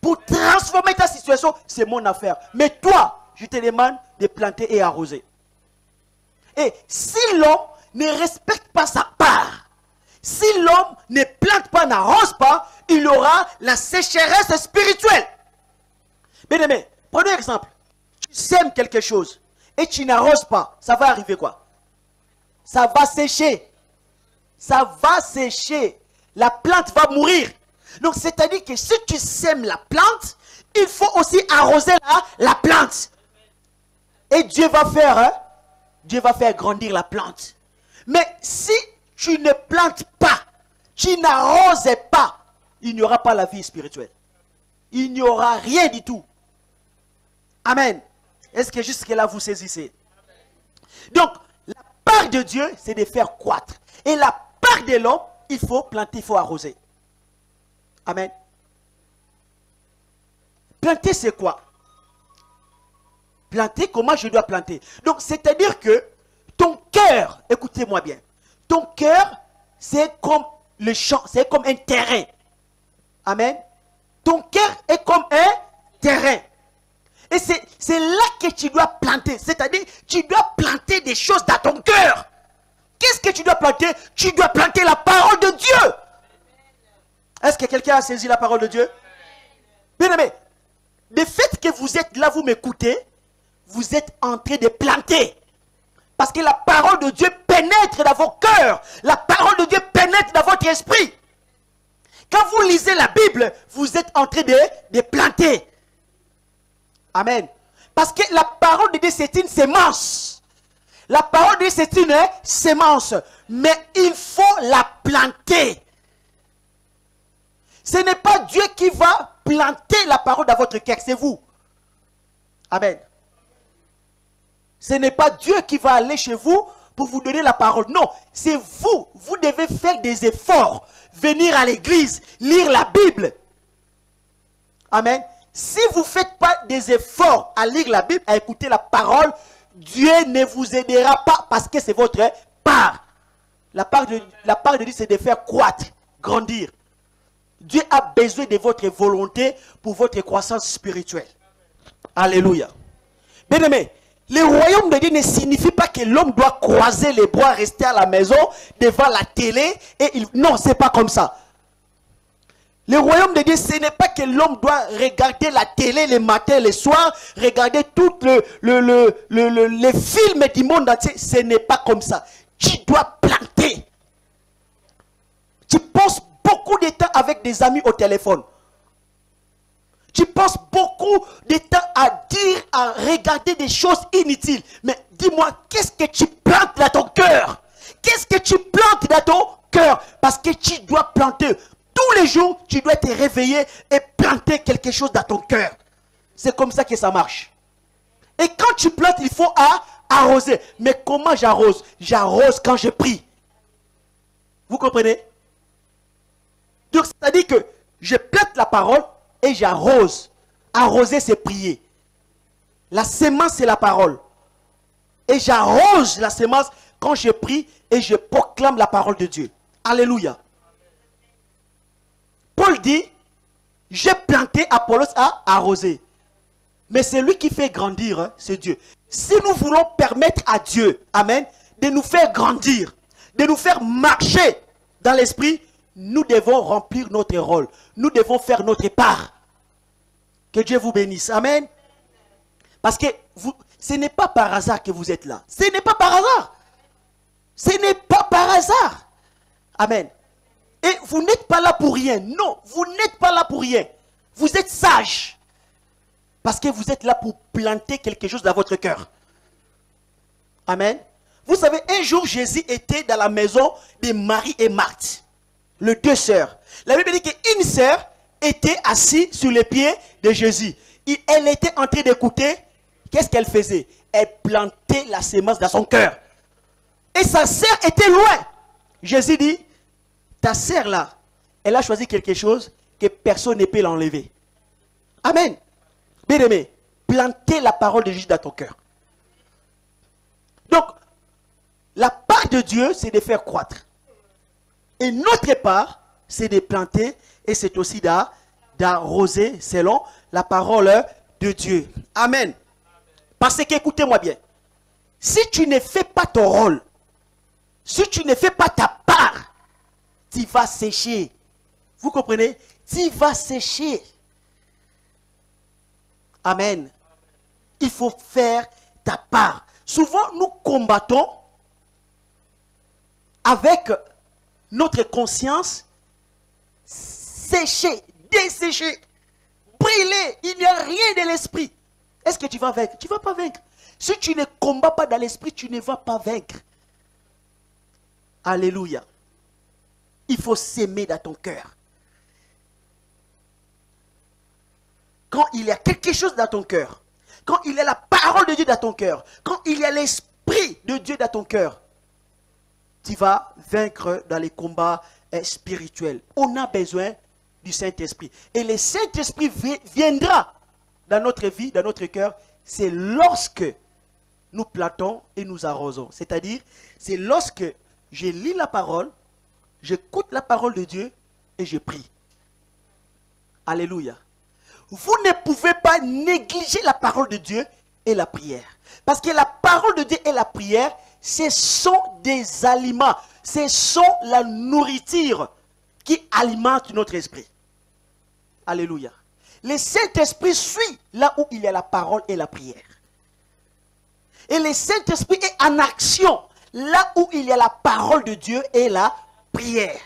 Speaker 2: Pour transformer ta situation, c'est mon affaire. Mais toi, je te demande de planter et arroser. Et si l'homme ne respecte pas sa part, si l'homme ne plante pas, n'arrose pas, il aura la sécheresse spirituelle. Bien aimé, prenez un exemple. Tu sèmes quelque chose et tu n'arroses pas, ça va arriver quoi? Ça va sécher. Ça va sécher. La plante va mourir. Donc, c'est-à-dire que si tu sèmes la plante, il faut aussi arroser la plante. Et Dieu va faire grandir la plante. Mais si tu ne plantes pas, tu n'arroses pas, il n'y aura pas la vie spirituelle. Il n'y aura rien du tout. Amen. Est-ce que jusque-là vous saisissez? Donc, la part de Dieu, c'est de faire croître. Et la part de l'homme, il faut planter, il faut arroser. Amen. Planter, c'est quoi? Planter, comment je dois planter? Donc, c'est-à-dire que ton cœur, écoutez-moi bien, ton cœur, c'est comme le champ, c'est comme un terrain. Amen. Ton cœur est comme un terrain. Et c'est là que tu dois planter. C'est-à-dire, tu dois planter des choses dans ton cœur. Qu'est-ce que tu dois planter? Tu dois planter la parole de Dieu. Est-ce que quelqu'un a saisi la parole de Dieu? Bien aimé, le fait que vous êtes là, vous m'écoutez, vous êtes en train de planter. Parce que la parole de Dieu pénètre dans vos cœurs. La parole de Dieu pénètre dans votre esprit. Quand vous lisez la Bible, vous êtes en train de planter. Amen. Parce que la parole de Dieu, c'est une sémence. La parole de Dieu, c'est une sémence. Mais il faut la planter. Ce n'est pas Dieu qui va planter la parole dans votre cœur, c'est vous. Amen. Ce n'est pas Dieu qui va aller chez vous pour vous donner la parole. Non, c'est vous. Vous devez faire des efforts. Venir à l'église, lire la Bible. Amen. Si vous ne faites pas des efforts à lire la Bible, à écouter la parole, Dieu ne vous aidera pas parce que c'est votre part. La part de Dieu, c'est de faire croître, grandir. Dieu a besoin de votre volonté pour votre croissance spirituelle. Alléluia. Bien aimé, le royaume de Dieu ne signifie pas que l'homme doit croiser les bras, rester à la maison, devant la télé. Non, ce n'est pas comme ça. Le royaume de Dieu, ce n'est pas que l'homme doit regarder la télé le matin, le soir, regarder tous les films du monde entier. Ce n'est pas comme ça. Tu dois planter. Tu passes beaucoup de temps avec des amis au téléphone. Tu passes beaucoup de temps à dire, à regarder des choses inutiles. Mais dis-moi, qu'est-ce que tu plantes dans ton cœur? Qu'est-ce que tu plantes dans ton cœur? Parce que tu dois planter. Tous les jours, tu dois te réveiller et planter quelque chose dans ton cœur. C'est comme ça que ça marche. Et quand tu plantes, il faut arroser. Mais comment j'arrose? J'arrose quand je prie. Vous comprenez? Donc, c'est-à-dire que je plante la parole et j'arrose. Arroser, c'est prier. La sémence, c'est la parole. Et j'arrose la sémence quand je prie et je proclame la parole de Dieu. Alléluia. Paul dit, j'ai planté, Apollos a arrosé. Mais c'est lui qui fait grandir, hein, c'est Dieu. Si nous voulons permettre à Dieu, amen, de nous faire grandir, de nous faire marcher dans l'esprit, nous devons remplir notre rôle. Nous devons faire notre part. Que Dieu vous bénisse. Amen. Parce que ce n'est pas par hasard que vous êtes là. Ce n'est pas par hasard. Ce n'est pas par hasard. Amen. Et vous n'êtes pas là pour rien. Non, vous n'êtes pas là pour rien. Vous êtes sage. Parce que vous êtes là pour planter quelque chose dans votre cœur. Amen. Vous savez, un jour, Jésus était dans la maison de Marie et Marthe, les deux sœurs. La Bible dit qu'une sœur était assise sur les pieds de Jésus. Et elle était en train d'écouter. Qu'est-ce qu'elle faisait? Elle plantait la sémence dans son cœur. Et sa sœur était loin. Jésus dit, ta sœur là, elle a choisi quelque chose que personne ne peut l'enlever. Amen. Bien aimé, plantez la parole de Jésus dans ton cœur. Donc, la part de Dieu, c'est de faire croître. Et notre part, c'est de planter et c'est aussi d'arroser selon la parole de Dieu. Amen. Parce que, écoutez-moi bien, si tu ne fais pas ton rôle, si tu ne fais pas ta part, tu vas sécher. Vous comprenez? Tu vas sécher. Amen. Il faut faire ta part. Souvent, nous combattons avec notre conscience séchée, desséchée, brûlée. Il n'y a rien de l'esprit. Est-ce que tu vas vaincre? Tu ne vas pas vaincre. Si tu ne combats pas dans l'esprit, tu ne vas pas vaincre. Alléluia. Il faut s'aimer dans ton cœur. Quand il y a quelque chose dans ton cœur, quand il y a la parole de Dieu dans ton cœur, quand il y a l'esprit de Dieu dans ton cœur, tu vas vaincre dans les combats spirituels. On a besoin du Saint-Esprit. Et le Saint-Esprit viendra dans notre vie, dans notre cœur, c'est lorsque nous plantons et nous arrosons. C'est-à-dire, c'est lorsque je lis la parole, j'écoute la parole de Dieu et je prie. Alléluia. Vous ne pouvez pas négliger la parole de Dieu et la prière. Parce que la parole de Dieu et la prière, ce sont des aliments. Ce sont la nourriture qui alimente notre esprit. Alléluia. Le Saint-Esprit suit là où il y a la parole et la prière. Et le Saint-Esprit est en action là où il y a la parole de Dieu et la prière.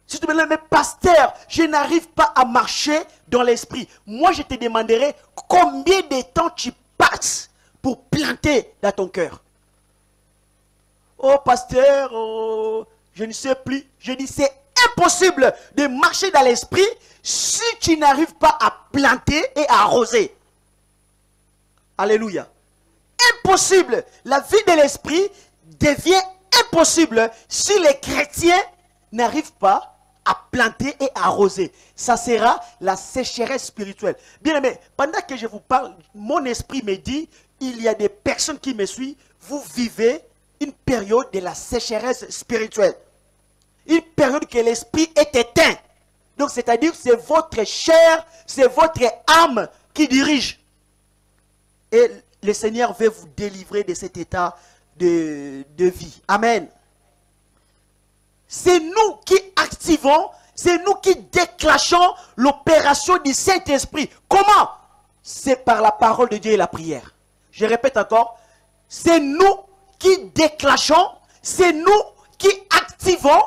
Speaker 2: Si tu me dis, mais pasteur, je n'arrive pas à marcher dans l'esprit. Moi, je te demanderai combien de temps tu passes pour planter dans ton cœur. Oh, pasteur, oh, je ne sais plus. Je dis, c'est impossible de marcher dans l'esprit si tu n'arrives pas à planter et à arroser. Alléluia. Impossible. La vie de l'esprit devient impossible si les chrétiens n'arrivent pas à planter et à arroser. Ça sera la sécheresse spirituelle. Bien aimé, pendant que je vous parle, mon esprit me dit, il y a des personnes qui me suivent, vous vivez une période de la sécheresse spirituelle. Une période que l'esprit est éteint. Donc c'est-à-dire c'est votre chair, c'est votre âme qui dirige. Et le Seigneur veut vous délivrer de cet état de vie. Amen. C'est nous qui activons, c'est nous qui déclenchons l'opération du Saint-Esprit. Comment? C'est par la parole de Dieu et la prière. Je répète encore, c'est nous qui déclenchons, c'est nous qui activons,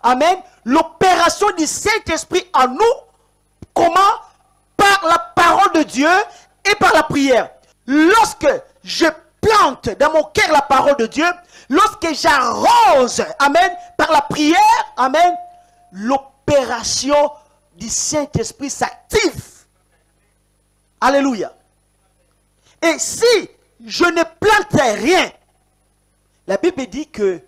Speaker 2: amen, l'opération du Saint-Esprit en nous. Comment? Par la parole de Dieu et par la prière. Lorsque je plante dans mon cœur la parole de Dieu, lorsque j'arrose, amen, par la prière, amen, l'opération du Saint-Esprit s'active. Alléluia. Et si je ne plante rien, la Bible dit que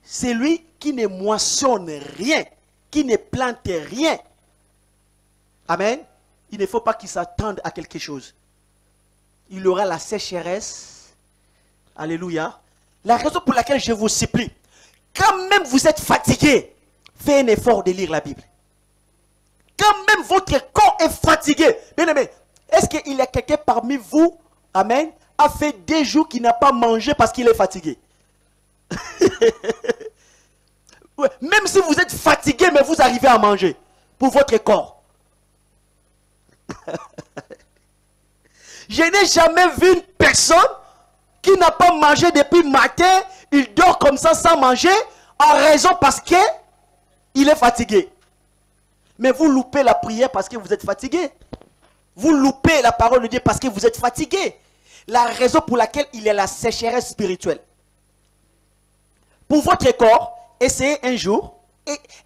Speaker 2: c'est lui qui ne moissonne rien, qui ne plante rien. Amen. Il ne faut pas qu'il s'attende à quelque chose. Il aura la sécheresse. Alléluia. La raison pour laquelle je vous supplie, quand même vous êtes fatigué, faites un effort de lire la Bible. Quand même votre corps est fatigué. Bien aimé, est-ce qu'il y a quelqu'un parmi vous, amen, a fait des jours qu'il n'a pas mangé parce qu'il est fatigué? Ouais, même si vous êtes fatigué, mais vous arrivez à manger pour votre corps. Je n'ai jamais vu une personne qui n'a pas mangé depuis le matin, il dort comme ça sans manger. en raison parce que il est fatigué. Mais vous loupez la prière parce que vous êtes fatigué. Vous loupez la parole de Dieu parce que vous êtes fatigué. La raison pour laquelle il y a la sécheresse spirituelle. Pour votre corps, essayez un jour.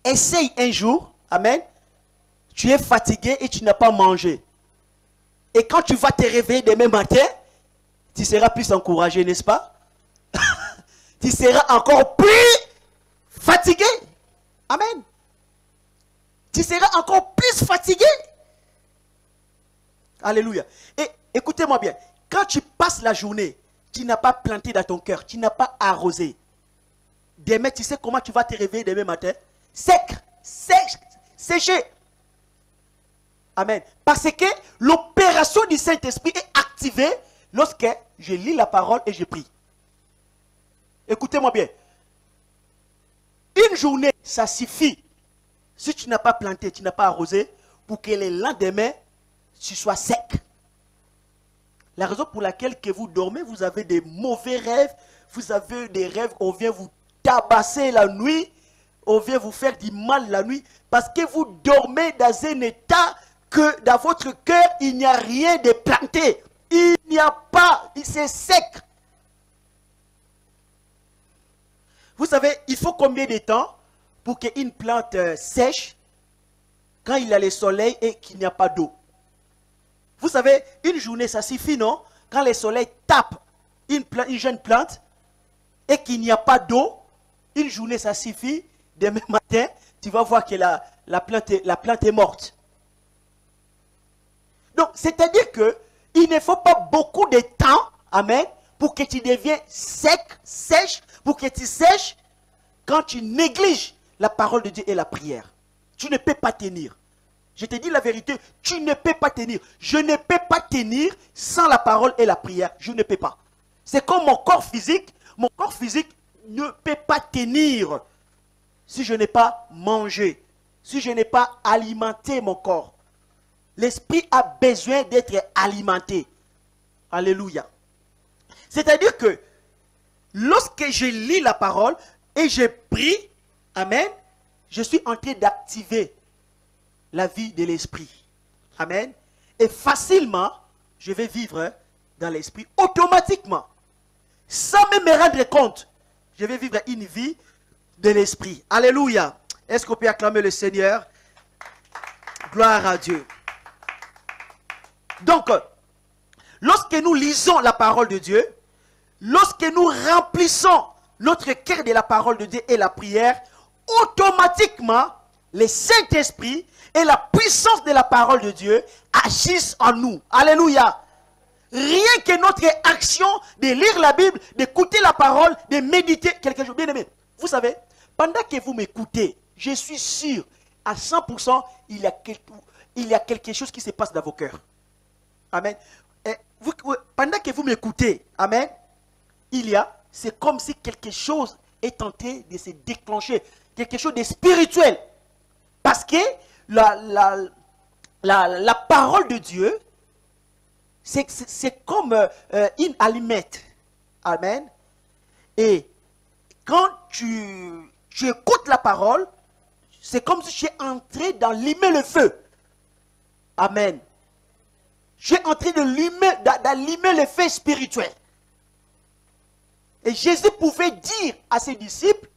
Speaker 2: Essaye un jour. Amen. Tu es fatigué et tu n'as pas mangé. Et quand tu vas te réveiller demain matin, tu seras plus encouragé, n'est-ce pas? Tu seras encore plus fatigué. Amen. Tu seras encore plus fatigué. Alléluia. Et écoutez-moi bien. Quand tu passes la journée, tu n'as pas planté dans ton cœur, tu n'as pas arrosé. Demain, tu sais comment tu vas te réveiller demain matin? Sec, séché. Amen. Parce que l'opération du Saint-Esprit est activée lorsque je lis la parole et je prie. Écoutez-moi bien. Une journée, ça suffit. Si tu n'as pas planté, tu n'as pas arrosé, pour que le lendemain, tu sois sec. La raison pour laquelle que vous dormez, vous avez des mauvais rêves, vous avez des rêves, on vient vous tabasser la nuit, on vient vous faire du mal la nuit, parce que vous dormez dans un état que dans votre cœur, il n'y a rien de planté. Il n'y a pas, c'est sec. Vous savez, il faut combien de temps pour qu'une plante sèche quand il y a le soleil et qu'il n'y a pas d'eau? Vous savez, une journée, ça suffit, non? Quand le soleil tape une jeune plante et qu'il n'y a pas d'eau, une journée, ça suffit. Demain matin, tu vas voir que la plante est morte. Donc, c'est-à-dire que il ne faut pas beaucoup de temps, amen, pour que tu deviennes sec, sèche, pour que tu sèches quand tu négliges la parole de Dieu et la prière. Tu ne peux pas tenir. Je te dis la vérité, tu ne peux pas tenir. Je ne peux pas tenir sans la parole et la prière. Je ne peux pas. C'est comme mon corps physique. Mon corps physique ne peut pas tenir si je n'ai pas mangé, si je n'ai pas alimenté mon corps. L'esprit a besoin d'être alimenté. Alléluia. C'est-à-dire que lorsque je lis la parole et je prie, amen, je suis en train d'activer la vie de l'esprit. Amen. Et facilement, je vais vivre dans l'esprit automatiquement. Sans même me rendre compte, je vais vivre une vie de l'esprit. Alléluia. Est-ce qu'on peut acclamer le Seigneur? Gloire à Dieu. Donc, lorsque nous lisons la parole de Dieu, lorsque nous remplissons notre cœur de la parole de Dieu et la prière, automatiquement, le Saint-Esprit et la puissance de la parole de Dieu agissent en nous. Alléluia. Rien que notre action de lire la Bible, d'écouter la parole, de méditer quelque chose. Bien aimé, vous savez, pendant que vous m'écoutez, je suis sûr, à 100%, il y a quelque chose qui se passe dans vos cœurs. Amen. Et pendant que vous m'écoutez, amen, c'est comme si quelque chose est en train de se déclencher. Quelque chose de spirituel. Parce que la parole de Dieu, c'est comme une allumette. Amen. Et quand tu écoutes la parole, c'est comme si tu es entré d'allumer le feu. Amen. Je suis en train d'allumer le feu spirituel. Et Jésus pouvait dire à ses disciples,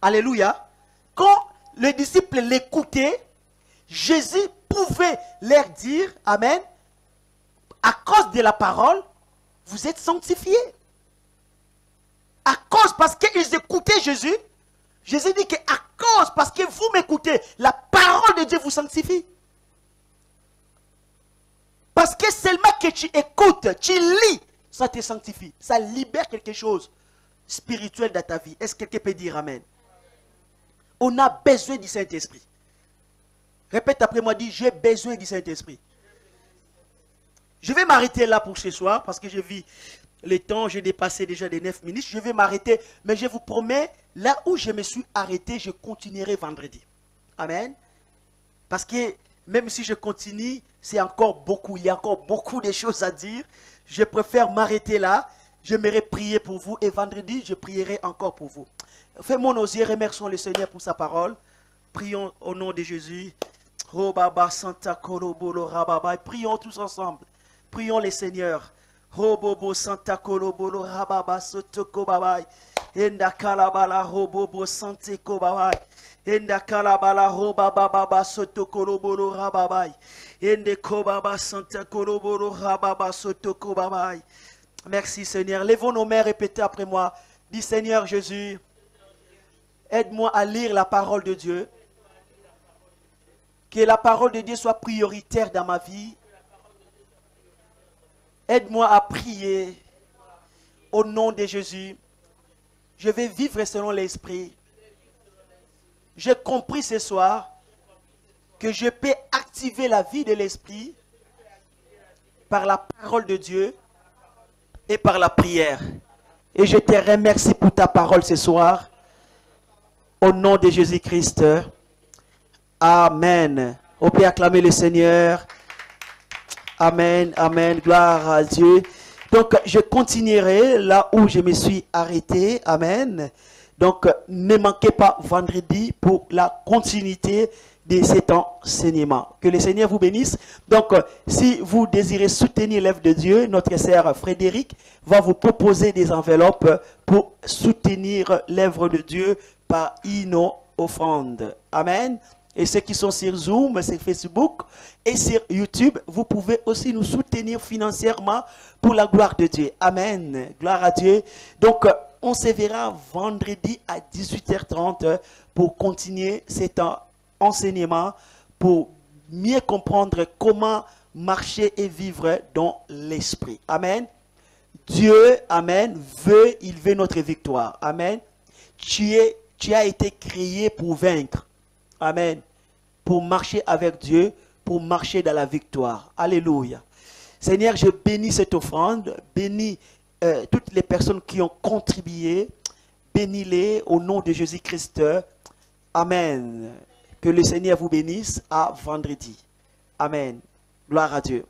Speaker 2: alléluia, quand les disciples l'écoutaient, Jésus pouvait leur dire, amen, à cause de la parole, vous êtes sanctifiés. À cause, parce qu'ils écoutaient Jésus, Jésus dit qu'à cause, parce que vous m'écoutez, la parole de Dieu vous sanctifie. Parce que seulement que tu écoutes, tu lis, ça te sanctifie. Ça libère quelque chose spirituel dans ta vie. Est-ce que quelqu'un peut dire amen? On a besoin du Saint-Esprit. Répète après moi, dis, j'ai besoin du Saint-Esprit. Je vais m'arrêter là pour ce soir, parce que j'ai vu le temps, j'ai dépassé déjà les 9 minutes. Je vais m'arrêter, mais je vous promets, là où je me suis arrêté, je continuerai vendredi. Amen. Parce que même si je continue, c'est encore beaucoup, il y a encore beaucoup de choses à dire. Je préfère m'arrêter là. J'aimerais prier pour vous et vendredi, je prierai encore pour vous. Fais-moi nos yeux, remercions le Seigneur pour sa parole. Prions au nom de Jésus. Robaba Santa Kolobolo Rababa. Prions tous ensemble. Prions les Seigneurs. Robobo Santa Kolobolo Rababa Sotoko Babai. Enda Kalabala Robobo Sante Kobabai. Enda Kalabala Robaba Sotoko Lobolo Rababai. Ende Kobaba Santa Kolobolo Rababa Sotoko Babai. Merci Seigneur. Lèvons nos mains, répétez après moi. Dis Seigneur Jésus, aide-moi à lire la parole de Dieu. Que la parole de Dieu soit prioritaire dans ma vie. Aide-moi à prier au nom de Jésus. Je vais vivre selon l'Esprit. J'ai compris ce soir que je peux activer la vie de l'Esprit par la parole de Dieu et par la prière. Et je te remercie pour ta parole ce soir. Au nom de Jésus-Christ. Amen. On peut acclamer le Seigneur. Amen, amen, gloire à Dieu. Donc, je continuerai là où je me suis arrêté. Amen. Donc, ne manquez pas vendredi pour la continuité de cet enseignement. Que le Seigneur vous bénisse. Donc, si vous désirez soutenir l'œuvre de Dieu, notre sœur Frédéric va vous proposer des enveloppes pour soutenir l'œuvre de Dieu par une offrande. Amen. Et ceux qui sont sur Zoom, sur Facebook et sur YouTube, vous pouvez aussi nous soutenir financièrement pour la gloire de Dieu. Amen. Gloire à Dieu. Donc, on se verra vendredi à 18h30 pour continuer cet enseignement, pour mieux comprendre comment marcher et vivre dans l'esprit. Amen. Dieu, amen, il veut notre victoire. Amen. Tu as été créé pour vaincre. Amen. Pour marcher avec Dieu, pour marcher dans la victoire. Alléluia. Seigneur, je bénis cette offrande, bénis toutes les personnes qui ont contribué, bénis-les au nom de Jésus-Christ. Amen. Que le Seigneur vous bénisse à vendredi. Amen. Gloire à Dieu.